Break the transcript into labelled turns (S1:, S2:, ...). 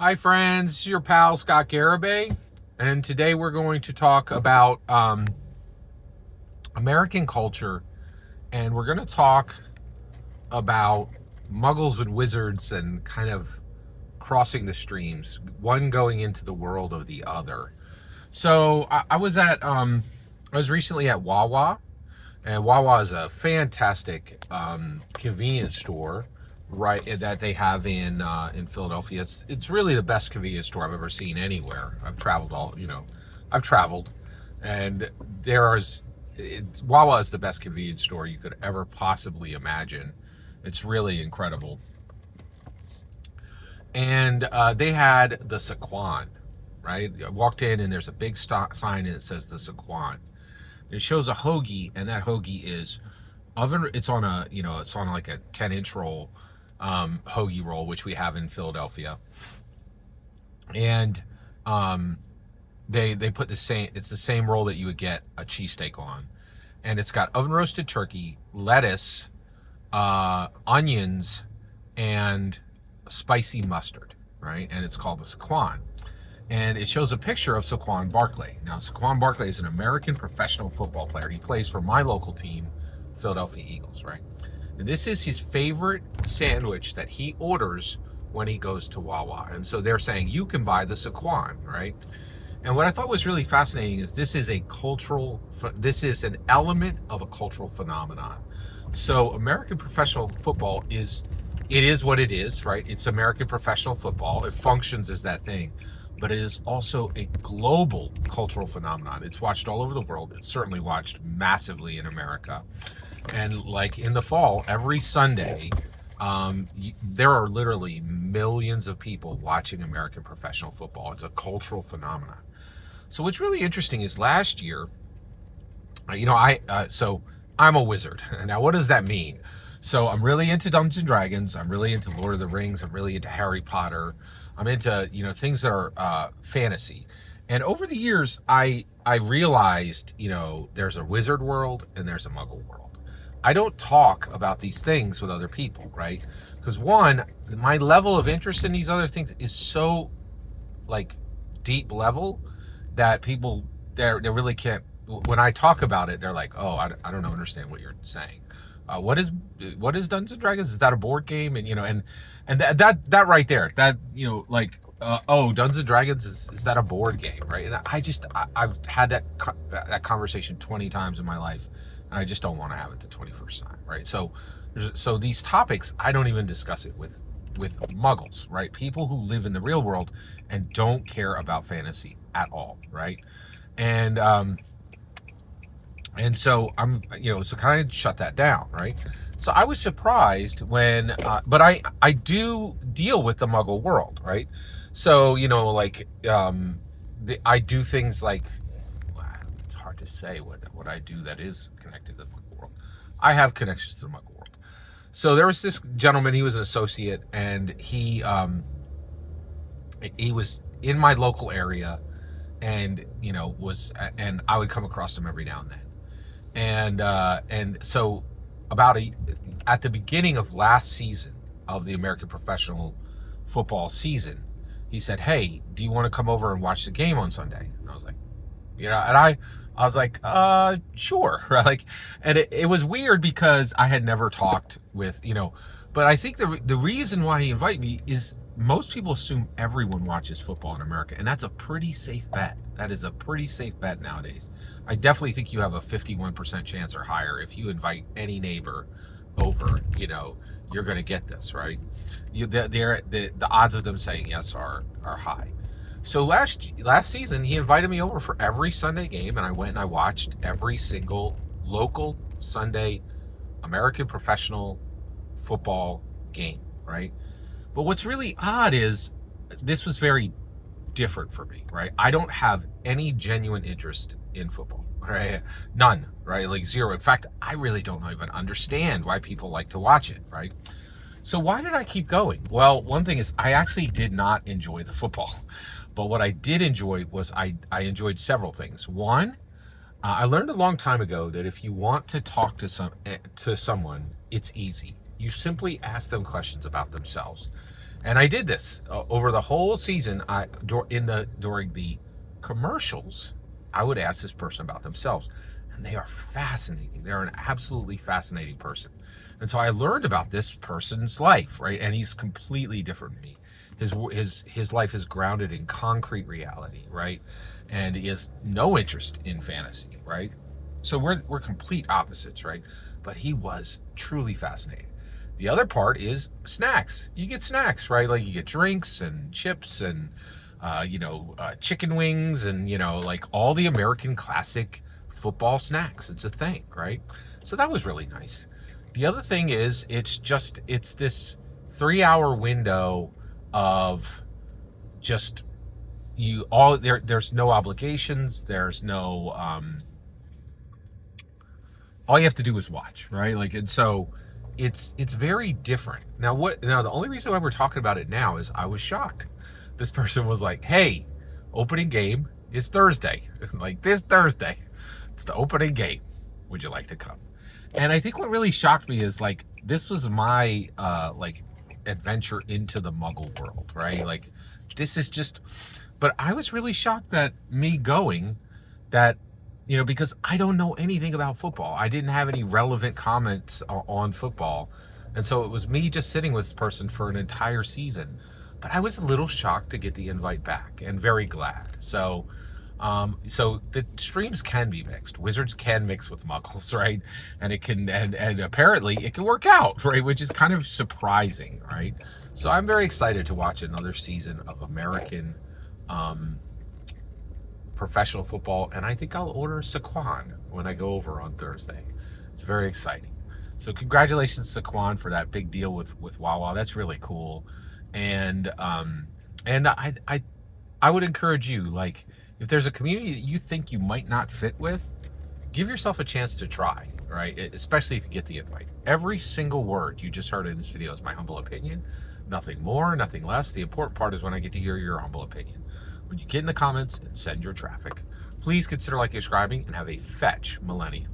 S1: Hi friends, it's your pal Scott Garibay, and today we're going to talk about American culture, and we're going to talk about muggles and wizards and kind of crossing the streams, one going into the world of the other. So I was recently at Wawa, and Wawa is a fantastic convenience store, right? That they have in Philadelphia. It's really the best convenience store I've ever seen anywhere. I've traveled, and Wawa is the best convenience store you could ever possibly imagine. It's really incredible. And they had the Saquon, right? I walked in and there's a big sign and it says the Saquon. It shows a hoagie, and that hoagie is oven. It's on it's on like a 10-inch roll, hoagie roll, which we have in Philadelphia, and they put the same. It's the same roll that you would get a cheesesteak on, and it's got oven roasted turkey, lettuce, onions, and spicy mustard, right? And it's called the Saquon. And it shows a picture of Saquon Barkley. Now, Saquon Barkley is an American professional football player. He plays for my local team, Philadelphia Eagles, right? And this is his favorite sandwich that he orders when he goes to Wawa. And so they're saying, you can buy the Saquon, right? And what I thought was really fascinating is this is an element of a cultural phenomenon. So American professional football is what it is, right? It's American professional football. It functions as that thing. But it is also a global cultural phenomenon. It's watched all over the world. It's certainly watched massively in America. And like in the fall, every Sunday, there are literally millions of people watching American professional football. It's a cultural phenomenon. So what's really interesting is last year, so I'm a wizard. Now, what does that mean? So I'm really into Dungeons and Dragons. I'm really into Lord of the Rings. I'm really into Harry Potter. I'm into things that are fantasy. And over the years, I realized there's a wizard world and there's a Muggle world. I don't talk about these things with other people, right? Because one, my level of interest in these other things is so like deep level that people they really can't. When I talk about it, they're like, "Oh, I don't understand what you're saying." What is Dungeons and Dragons? Is that a board game? And that right there, that Dungeons and Dragons is that a board game, right? And I've had that conversation 20 times in my life, and I just don't want to have it the 21st time, right? So these topics I don't even discuss it with Muggles, right? People who live in the real world and don't care about fantasy at all, right? And so so kind of shut that down, right? So I was surprised but I do deal with the Muggle world, right? So I do things like, it's hard to say what I do that is connected to the Muggle world. I have connections to the Muggle world. So there was this gentleman. He was an associate, and he was in my local area, and and I would come across him every now and then. And so at the beginning of last season of the American professional football season, he said, "Hey, do you want to come over and watch the game on Sunday?" And I was like, and I was like, sure. Like, and it was weird because I had never talked with, but I think the reason why he invited me is most people assume everyone watches football in America, and that's a pretty safe bet. That is a pretty safe bet nowadays. I definitely think you have a 51% chance or higher if you invite any neighbor over. You're going to get this, right? The odds of them saying yes are high. So last season, he invited me over for every Sunday game, and I went and I watched every single local Sunday American professional football game, right? But what's really odd is this was very different for me, right? I don't have any genuine interest in football, right? None, right? Like zero. In fact, I really don't even understand why people like to watch it, right? So why did I keep going? Well, one thing is I actually did not enjoy the football, but what I did enjoy was I enjoyed several things. One, I learned a long time ago that if you want to talk to someone, it's easy. You simply ask them questions about themselves. And I did this over the whole season. During the commercials, I would ask this person about themselves, and they are fascinating. They're an absolutely fascinating person. And so I learned about this person's life, right? And he's completely different from me. His life is grounded in concrete reality, right? And he has no interest in fantasy, right? So we're complete opposites, right? But he was truly fascinating. The other part is snacks. You get snacks, right? Like you get drinks and chips and chicken wings and like all the American classic football snacks. It's a thing, right? So that was really nice. The other thing is it's this 3 hour window of just there's no obligations, there's no all you have to do is watch, right? Like, and so it's very different. Now the only reason why we're talking about it now is I was shocked. This person was like, hey, opening game is Thursday. Like this Thursday. It's the opening game. Would you like to come? And I think what really shocked me is like this was my adventure into the Muggle world, right? Like this is just, but I was really shocked that me going, that because I don't know anything about football. I didn't have any relevant comments on football. And so it was me just sitting with this person for an entire season. But I was a little shocked to get the invite back and very glad. So the streams can be mixed. Wizards can mix with Muggles, right? And it can, and apparently it can work out, right? Which is kind of surprising, right? So I'm very excited to watch another season of American professional football, and I think I'll order Saquon when I go over on Thursday. It's very exciting. So congratulations, Saquon, for that big deal with Wawa. That's really cool. And I would encourage you, like, if there's a community that you think you might not fit with, give yourself a chance to try, right? Especially if you get the invite. Every single word you just heard in this video is my humble opinion. Nothing more, nothing less. The important part is when I get to hear your humble opinion. When you get in the comments and send your traffic, please consider liking, subscribing, and have a fetch millennium.